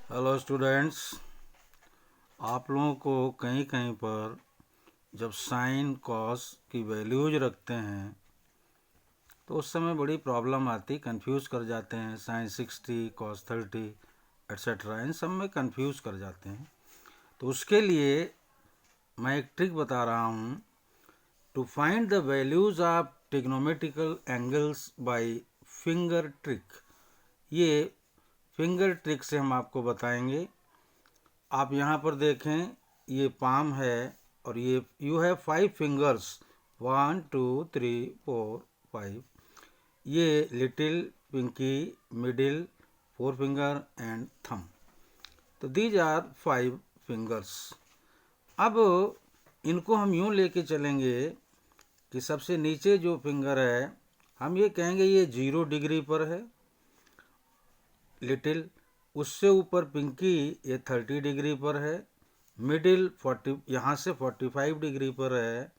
Hello students. आप लोगों को कहीं कहीं पर जब साइन कॉस की वैल्यूज रखते हैं तो उस समय बड़ी प्रॉब्लम आती, कंफ्यूज कर जाते हैं। साइन 60 कॉस 30 एट्सेट्रा इन सब में कंफ्यूज कर जाते हैं। तो उसके लिए मैं एक ट्रिक बता रहा हूँ। To find the values of trigonometrical angles by finger trick. ये फिंगर ट्रिक से हम आपको बताएंगे। आप यहाँ पर देखें, ये पाम है और ये यू हैव 5 फिंगर्स, 1 2 3 4 5। ये little, pinky, middle, 4 finger and thumb. तो दीज आर 5 फिंगर्स। अब इनको हम यूँ लेके चलेंगे कि सबसे नीचे जो फिंगर है हम ये कहेंगे ये 0 डिग्री पर है, लिटिल। उससे ऊपर पिंकी ये 30 डिग्री पर है, मिडिल 40 यहाँ से 45 डिग्री पर है,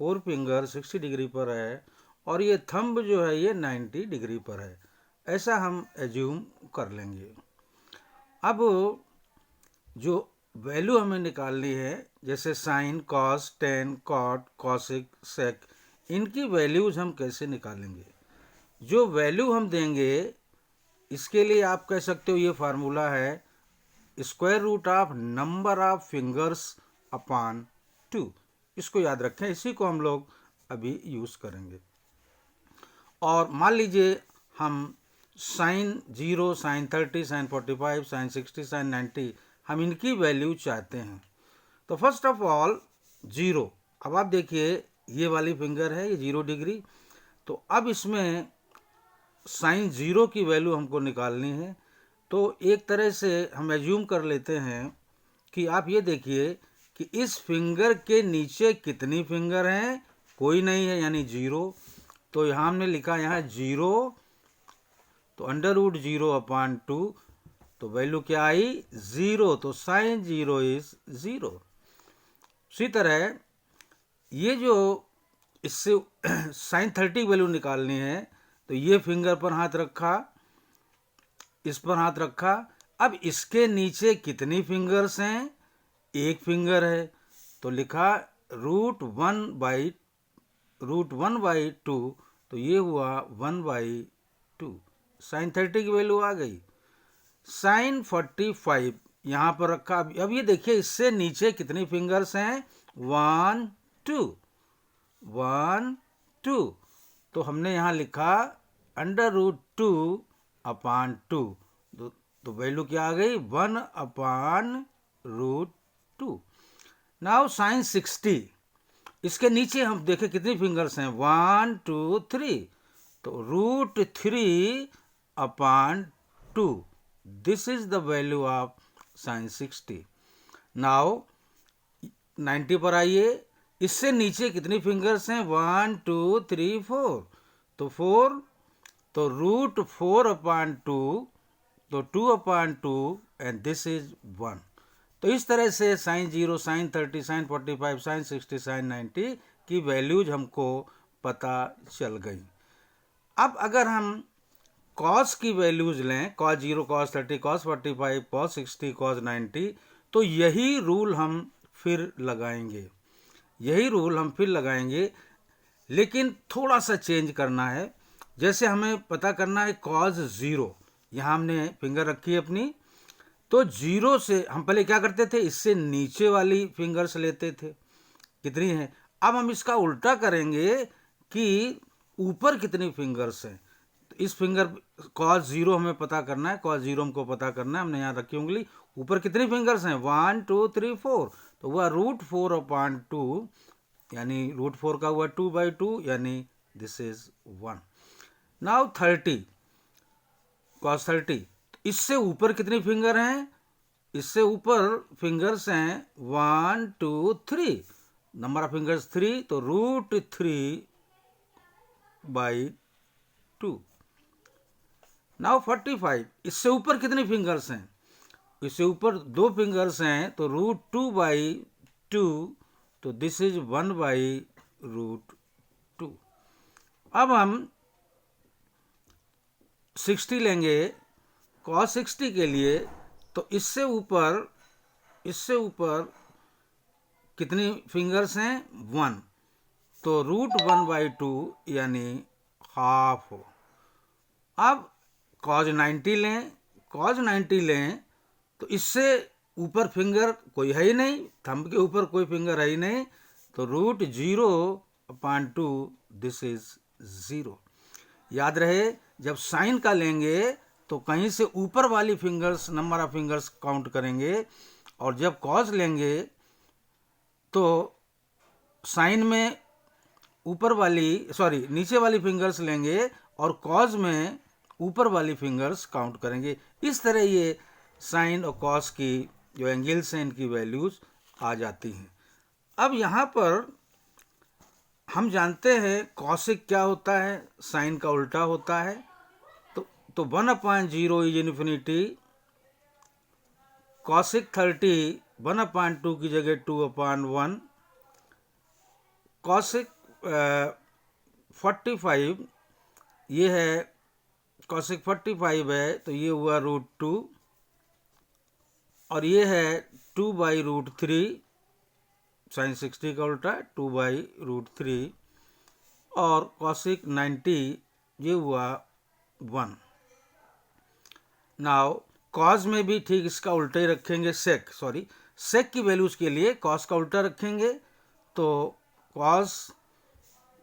4 फिंगर 60 डिग्री पर है और ये थंब जो है ये 90 डिग्री पर है। ऐसा हम एज्यूम कर लेंगे। अब जो वैल्यू हमें निकालनी है, जैसे sine, cos, tan, cot, cosec, sec, इनकी वैल्यूज हम कैसे निकालेंगे? जो वैल्यू हम देंगे इसके लिए आप कह सकते हो ये फार्मूला है square root of number of fingers upon 2। इसको याद रखें, इसी को हम लोग अभी यूज़ करेंगे। और मान लीजिए हम sine 0, sine 30, sine 45, sine 60, sine 90 हम इनकी वैल्यू चाहते हैं। तो फर्स्ट ऑफ ऑल 0। अब आप देखिए ये वाली फिंगर है, ये 0 डिग्री। तो अब इसमें साइन 0 की वैल्यू हमको निकालनी है। तो एक तरह से हम एज्यूम कर लेते हैं कि आप ये देखिए कि इस फिंगर के नीचे कितनी फिंगर हैं, कोई नहीं है, यानी 0। तो यहाँ हमने लिखा यहाँ 0, तो अंडर रूट 0 अपॉन 2, तो वैल्यू क्या आई 0। तो साइन 0 इज 0। उसी तरह ये जो इससे साइन 30 वैल्यू निकालनी है, तो ये फिंगर पर हाथ रखा, इस पर हाथ रखा। अब इसके नीचे कितनी फिंगर्स हैं? एक फिंगर है, तो लिखा रूट 1/2। तो ये हुआ 1/2। साइन 30 की वैल्यू आ गई। साइन 45 यहाँ पर रखा। अब ये देखिए इससे नीचे कितनी फिंगर्स हैं? 1 2 1 2। तो हमने यहाँ लिखा अंडर रूट 2 अपॉन 2। तो वैल्यू क्या आ गई? 1 अपॉन रूट 2। नाउ साइन 60, इसके नीचे हम देखें कितनी फिंगर्स हैं? 1 2 3। तो root 3 upon 2। This is the value of sine 60। Now 90 पर आइए, इससे नीचे कितनी फिंगर्स हैं? 1 2 3 4। तो 4, तो रूट 4 अपॉन 2, तो 2 अपॉन 2 एंड दिस इज 1। तो इस तरह से sine 0, sine 30, sine 45, sine 60, sine 90 की वैल्यूज हमको पता चल गई। अब अगर हम कॉस की वैल्यूज लें, cos 0, cos 30, cos 45, cos 60, cos 90, तो यही रूल हम फिर लगाएंगे। लेकिन थोड़ा सा चेंज करना है। जैसे हमें पता करना है कॉस 0, यहाँ हमने फिंगर रखी है अपनी। तो 0 से हम पहले क्या करते थे? इससे नीचे वाली फिंगर्स लेते थे, कितनी है। अब हम इसका उल्टा करेंगे कि ऊपर कितनी फिंगर्स हैं। तो इस फिंगर कॉस 0 हमें पता करना है, कॉस 0 हमको पता करना है। हमने यहाँ रखी उंगली, ऊपर कितनी फिंगर्स हैं? 1 2 3 4। तो हुआ रूट 4 अपॉन 2, यानी रूट 4 का हुआ 2/2, यानी दिस इज 1। नाउ 30, कॉस 30, इससे ऊपर कितनी फिंगर हैं? इससे ऊपर फिंगर्स हैं 1 2 3, नंबर ऑफ फिंगर्स 3, तो रूट 3/2। नाउ 45, इससे ऊपर कितनी फिंगर्स हैं? इससे ऊपर 2 फिंगर्स हैं, तो रूट 2/2, तो दिस इज 1/√2। अब हम 60 लेंगे कॉस 60 के लिए। तो इससे ऊपर कितनी फिंगर्स हैं? 1। तो √1/2 यानी हाफ हो। अब cos 90 लें तो इससे ऊपर फिंगर कोई है ही नहीं, थंब के ऊपर कोई फिंगर है ही नहीं, तो √0/2 दिस इज 0। याद रहे, जब साइन का लेंगे तो कहीं से ऊपर वाली fingers, number of fingers count करेंगे, और जब कॉस लेंगे तो साइन में नीचे वाली फिंगर्स लेंगे और कॉस में ऊपर वाली फिंगर्स काउंट करेंगे। इस तरह ये साइन और कॉस की जो एंगल्स हैं इनकी वैल्यूज आ जाती हैं। अब यहाँ पर हम जानते हैं कॉसिक क्या होता है, साइन का उल्टा होता है। तो 1/0 इज इन्फिनिटी, कॉसिक 30 1/2 की जगह 2/1, कॉसिक 45 ये है, कॉसिक 45 है तो ये हुआ √2, और ये है 2/√3, साइन 60 का उल्टा 2/√3, और कॉसिक 90 ये हुआ 1। नाउ कॉस में भी ठीक इसका उल्टा ही रखेंगे, सेक की वैल्यूज के लिए कॉस का उल्टा रखेंगे। तो कॉस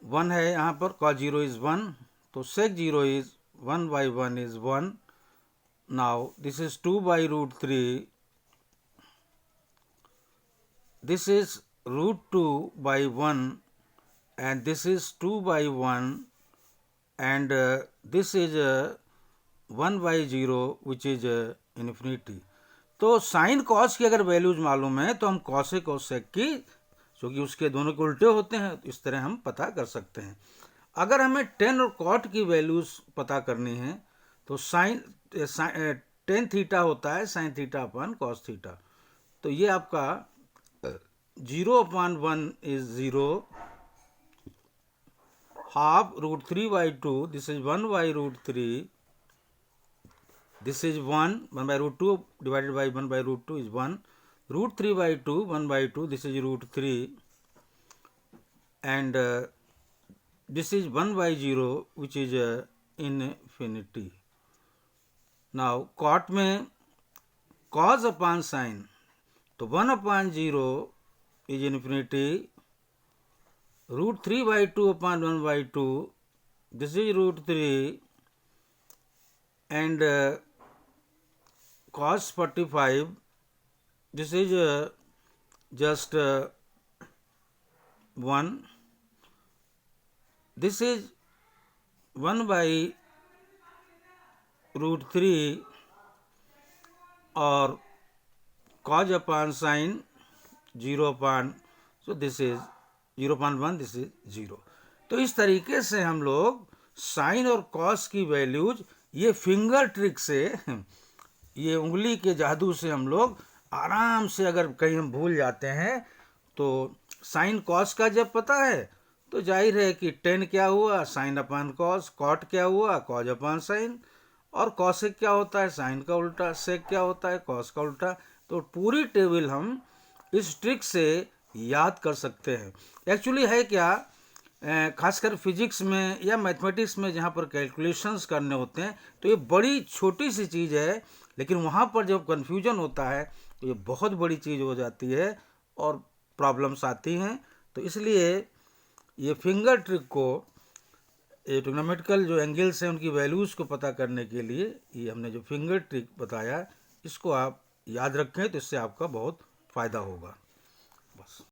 1 है यहाँ पर, कॉस 0 इज 1, तो सेक 0 is 1/1 is 1। Now this is 2/√3, this is √2/1, and this is 2/1, and this is 1/0 which is infinity। तो साइन कॉस की अगर वैल्यूज मालूम है तो हम कॉसिक और सेक की, क्योंकि उसके दोनों के उल्टे होते हैं, तो इस तरह हम पता कर सकते हैं। अगर हमें टेन और कॉट की वैल्यूज पता करनी है तो टेन थीटा होता है साइन थीटा/कॉस थीटा, तो ये आपका 0/1 is 0, half √3/2, this is 1/√3, this is 1/√2 divided by 1/√2 is 1, √3/2 1/2, this is √3, and this is 1/0 which is infinity। Now cot में cos upon sin, तो 1/0 is infinity, √3/2/1/2, this is √3, and cos 45, this is just 1, this is 1/√3, और cos upon sin 0/, so this is 0/1, this is 0। तो इस तरीके से हम लोग sign और कॉस की वैल्यूज ये फिंगर ट्रिक से, ये उंगली के जादू से हम लोग आराम से, अगर कहीं हम भूल जाते हैं तो साइन कॉस का जब पता है तो जाहिर है कि टेन क्या हुआ, साइन अपॉन कॉस, कॉट क्या हुआ, कॉस अपॉन साइन, और कॉसेक क्या होता है, साइन का उल्टा, सेक क्या होता है, कॉस का उल्टा। तो पूरी टेबल हम इस ट्रिक से याद कर सकते हैं। एक्चुअली है क्या, खासकर फिजिक्स में या मैथमेटिक्स में जहाँ पर कैलकुलेशंस करने होते हैं तो ये बड़ी छोटी सी चीज़ है, लेकिन वहाँ पर जब कन्फ्यूजन होता है तो ये बहुत बड़ी चीज़ हो जाती है और प्रॉब्लम्स आती हैं। तो इसलिए ये फिंगर ट्रिक को, ये ट्रिग्नोमेट्रिकल जो एंगल्स हैं उनकी वैल्यूज़ को पता करने के लिए ये हमने जो फिंगर ट्रिक बताया, इसको आप याद रखें तो इससे आपका बहुत फ़ायदा होगा। बस।